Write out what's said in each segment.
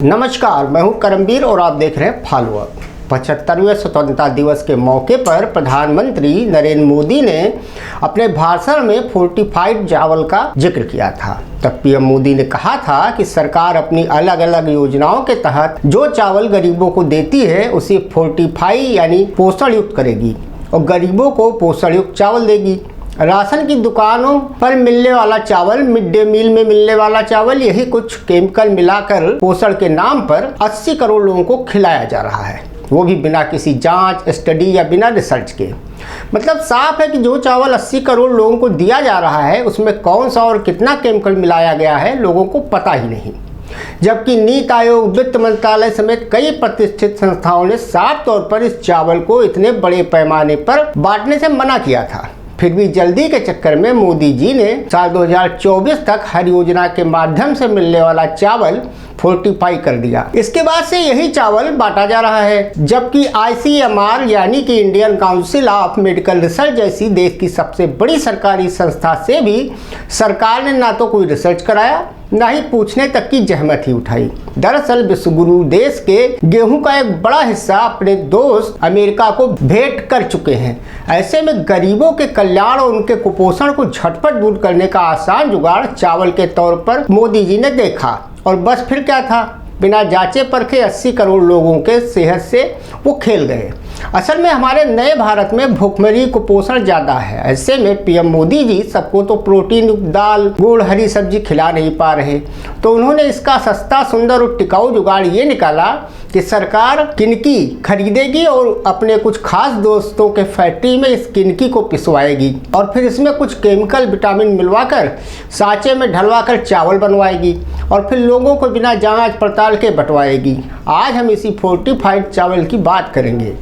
नमस्कार, मैं हूं करमवीर और आप देख रहे हैं फॉलोअप। 75वें स्वतंत्रता दिवस के मौके पर प्रधानमंत्री नरेंद्र मोदी ने अपने भाषण में फोर्टिफाइड चावल का जिक्र किया था। तब पीएम मोदी ने कहा था कि सरकार अपनी अलग अलग योजनाओं के तहत जो चावल गरीबों को देती है उसे फोर्टिफाई यानी पोषण युक्त करेगी और गरीबों को पोषण युक्त चावल देगी। राशन की दुकानों पर मिलने वाला चावल, मिड डे मील में मिलने वाला चावल, यही कुछ केमिकल मिलाकर पोषण के नाम पर 80 करोड़ लोगों को खिलाया जा रहा है, वो भी बिना किसी जांच, स्टडी या बिना रिसर्च के। मतलब साफ है कि जो चावल 80 करोड़ लोगों को दिया जा रहा है उसमें कौन सा और कितना केमिकल मिलाया गया है लोगों को पता ही नहीं। जबकि नीति आयोग, वित्त मंत्रालय समेत कई प्रतिष्ठित संस्थाओं ने साफ तौर पर इस चावल को इतने बड़े पैमाने पर बांटने से मना किया था। फिर भी जल्दी के चक्कर में मोदी जी ने साल 2024 तक हर योजना के माध्यम से मिलने वाला चावल फोर्टिफाई कर दिया। इसके बाद से यही चावल बांटा जा रहा है, जबकि ICMR यानी कि Indian council of medical research जैसी देश की सबसे बड़ी सरकारी संस्था से भी सरकार ने ना तो कोई रिसर्च कराया, ना ही पूछने तक की जहमत ही उठाई। दरअसल विश्वगुरु देश के गेहूं का एक बड़ा हिस्सा अपने दोस्त अमेरिका को भेंट कर चुके हैं। ऐसे में गरीबों के कल्याण और उनके कुपोषण को झटपट दूर करने का आसान जुगाड़ चावल के तौर पर मोदी जी ने देखा और बस फिर क्या था, बिना जांचे परखे 80 करोड़ लोगों के सेहत से वो खेल गए। असल में हमारे नए भारत में भूखमरी कुपोषण ज़्यादा है। ऐसे में पीएम मोदी जी सबको तो प्रोटीन युक्त दाल, गुड़, हरी सब्जी खिला नहीं पा रहे, तो उन्होंने इसका सस्ता, सुंदर और टिकाऊ जुगाड़ ये निकाला कि सरकार किनकी खरीदेगी और अपने कुछ खास दोस्तों के फैक्ट्री में इस किनकी को पिसवाएगी और फिर इसमें कुछ केमिकल, विटामिन मिलवाकर सांचे में ढलवाकर चावल बनवाएगी और फिर लोगों को बिना जांच पड़ताल के बंटवाएगी। आज हम इसी फोर्टिफाइड चावल की बात करेंगे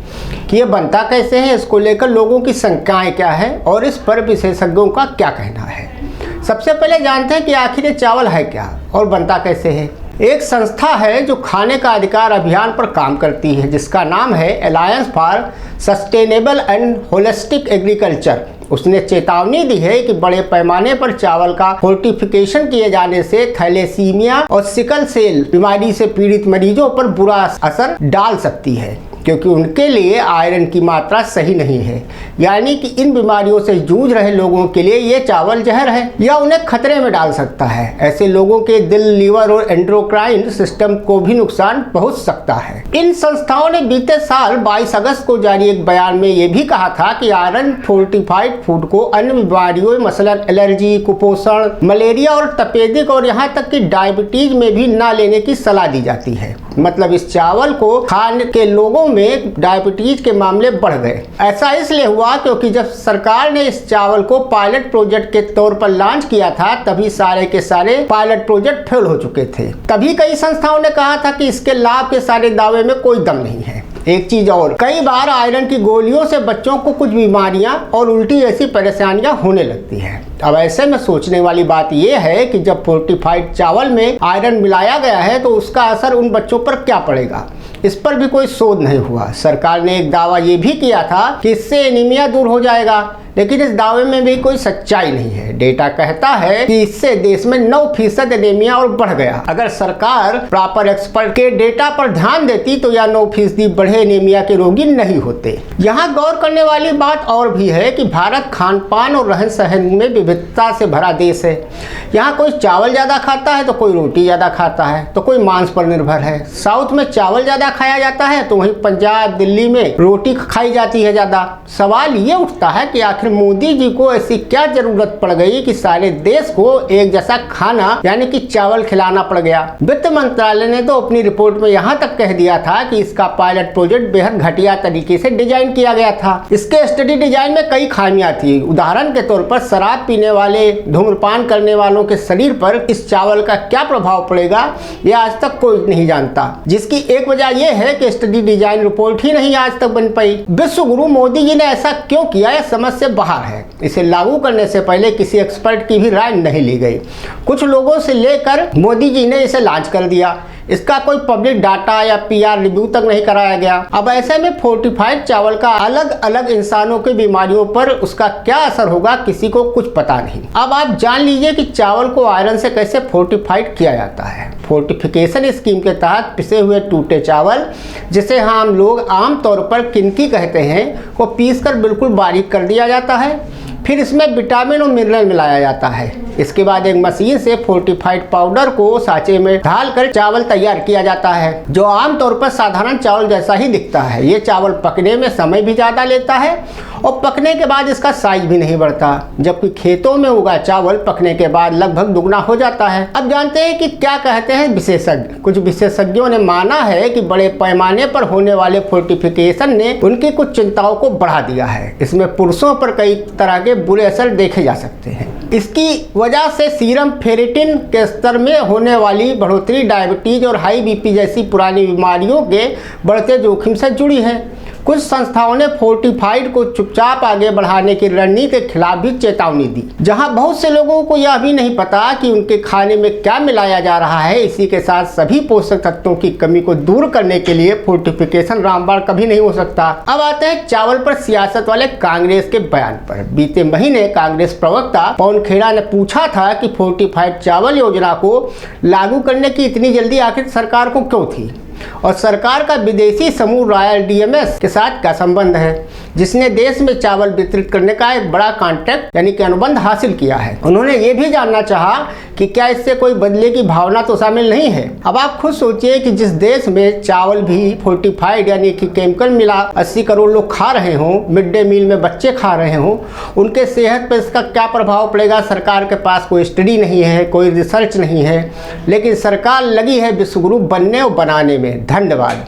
कि ये बनता कैसे है, इसको लेकर लोगों की शंकाएं क्या है और इस पर विशेषज्ञों का क्या कहना है। सबसे पहले जानते हैं कि आखिर ये चावल है क्या और बनता कैसे है। एक संस्था है जो खाने का अधिकार अभियान पर काम करती है, जिसका नाम है alliance for sustainable and holistic agriculture. उसने चेतावनी दी है कि बड़े पैमाने पर चावल का फोर्टिफिकेशन किए जाने से थैलेसीमिया और सिकल सेल बीमारी से पीड़ित मरीजों पर बुरा असर डाल सकती है, क्योंकि उनके लिए आयरन की मात्रा सही नहीं है। यानी कि इन बीमारियों से जूझ रहे लोगों के लिए ये चावल जहर है या उन्हें खतरे में डाल सकता है। ऐसे लोगों के दिल, लीवर और एंडोक्राइन सिस्टम को भी नुकसान पहुंच सकता है। इन संस्थाओं ने बीते साल 22 अगस्त को जारी एक बयान में ये भी कहा था कि आयरन फोर्टिफाइड फूड को अन्य बीमारियों मसलन एलर्जी, कुपोषण, मलेरिया और तपेदिक और यहाँ तक कि डायबिटीज में भी ना लेने की सलाह दी जाती है। मतलब इस चावल को खाने के लोगों में डायबिटीज के मामले बढ़ गए। ऐसा इसलिए हुआ क्योंकि जब सरकार ने इस चावल को पायलट प्रोजेक्ट के तौर पर लॉन्च किया था, तभी सारे के सारे पायलट प्रोजेक्ट फेल हो चुके थे। तभी कई संस्थाओं ने कहा था कि इसके लाभ के सारे दावे में कोई दम नहीं है। एक चीज और, कई बार आयरन की गोलियों से बच्चों को कुछ बीमारियां और उल्टी ऐसी परेशानियां होने लगती हैं। अब ऐसे में सोचने वाली बात यह है कि जब फोर्टिफाइड चावल में आयरन मिलाया गया है तो उसका असर उन बच्चों पर क्या पड़ेगा, इस पर भी कोई शोध नहीं हुआ। सरकार ने एक दावा ये भी किया था कि इससे एनीमिया दूर हो जाएगा, लेकिन इस दावे में भी कोई सच्चाई नहीं है। डेटा कहता है कि इससे देश में 9% एनीमिया और बढ़ गया। अगर सरकार प्रॉपर एक्सपर्ट के डेटा पर ध्यान देती तो यह 9% बढ़े एनीमिया के रोगी नहीं होते। यहाँ गौर करने वाली बात और भी है कि भारत खान पान और रहन सहन में विविधता से भरा देश है। यहाँ कोई चावल ज़्यादा खाता है तो कोई रोटी ज़्यादा खाता है तो कोई मांस पर निर्भर है। साउथ में चावल ज़्यादा खाया जाता है तो वहीं पंजाब, दिल्ली में रोटी खाई जाती है ज़्यादा। सवाल ये उठता है कि आखिर मोदी जी को ऐसी क्या जरूरत पड़ गई कि सारे देश को एक जैसा खाना यानी कि चावल खिलाना पड़ गया। वित्त मंत्रालय ने तो अपनी रिपोर्ट में यहाँ तक कह दिया था कि इसका पायलट प्रोजेक्ट बेहद घटिया तरीके से डिजाइन किया गया था। इसके स्टडी डिजाइन में कई खामियां थी। उदाहरण के तौर पर शराब पीने वाले, धूम्रपान करने वालों के शरीर पर इस चावल का क्या प्रभाव पड़ेगा यह आज तक कोई नहीं जानता, जिसकी एक वजह यह है कि स्टडी डिजाइन रिपोर्ट ही नहीं आज तक बन पाई। विश्व गुरु मोदी जी ने ऐसा क्यों किया, यह समझ से बाहर है। इसे लागू करने से पहले किसी एक्सपर्ट की भी राय नहीं ली गई। कुछ लोगों से लेकर मोदी जी ने इसे लॉन्च कर दिया। इसका कोई पब्लिक डाटा या PR रिव्यू तक नहीं कराया गया। अब ऐसे में फोर्टिफाइड चावल का अलग अलग इंसानों की बीमारियों पर उसका क्या असर होगा, किसी को कुछ पता नहीं। अब आप जान लीजिए कि चावल को आयरन से कैसे फोर्टिफाइड किया जाता है। फोर्टिफिकेशन स्कीम के तहत पिसे हुए टूटे चावल, जिसे हम लोग आमतौर पर किनकी कहते हैं, को पीसकर बिल्कुल बारीक कर दिया जाता है। फिर इसमें विटामिन और मिनरल मिलाया जाता है। इसके बाद एक मशीन से फोर्टिफाइड पाउडर को साँचे में ढालकर चावल तैयार किया जाता है, जो आमतौर पर साधारण चावल जैसा ही दिखता है। ये चावल पकने में समय भी ज़्यादा लेता है और पकने के बाद इसका साइज भी नहीं बढ़ता, जबकि खेतों में उगा चावल पकने के बाद लगभग दुगना हो जाता है। अब जानते हैं कि क्या कहते हैं विशेषज्ञ। कुछ विशेषज्ञों ने माना है कि बड़े पैमाने पर होने वाले फोर्टिफिकेशन ने उनकी कुछ चिंताओं को बढ़ा दिया है। इसमें पुरुषों पर कई तरह के बुरे असर देखे जा सकते हैं। इसकी वजह से सीरम फेरिटिन के स्तर में होने वाली बढ़ोतरी डायबिटीज और हाई BP जैसी पुरानी बीमारियों के बढ़ते जोखिम से जुड़ी है। कुछ संस्थाओं ने फोर्टिफाइड को चुपचाप आगे बढ़ाने की रणनीति के खिलाफ भी चेतावनी दी। जहां बहुत से लोगों को यह भी नहीं पता कि उनके खाने में क्या मिलाया जा रहा है। इसी के साथ सभी पोषक तत्वों की कमी को दूर करने के लिए फोर्टिफिकेशन रामबाण कभी नहीं हो सकता। अब आते हैं चावल पर सियासत वाले कांग्रेस के बयान पर। बीते महीने कांग्रेस प्रवक्ता पवन खेड़ा ने पूछा था कि फोर्टिफाइड चावल योजना को लागू करने की इतनी जल्दी आखिर सरकार को क्यों थी, और सरकार का विदेशी समूह रॉयल DMS के साथ क्या संबंध है, जिसने देश में चावल वितरित करने का एक बड़ा कॉन्ट्रैक्ट यानी कि अनुबंध हासिल किया है। उन्होंने ये भी जानना चाहा कि क्या इससे कोई बदले की भावना तो शामिल नहीं है। अब आप खुद सोचिए कि जिस देश में चावल भी फोर्टिफाइड यानी कि केमिकल मिला 80 करोड़ लोग खा रहे हों, मिड डे मील में बच्चे खा रहे हों, उनके सेहत पर इसका क्या प्रभाव पड़ेगा। सरकार के पास कोई स्टडी नहीं है, कोई रिसर्च नहीं है, लेकिन सरकार लगी है विश्वगुरु बनने और बनाने में। धन्यवाद।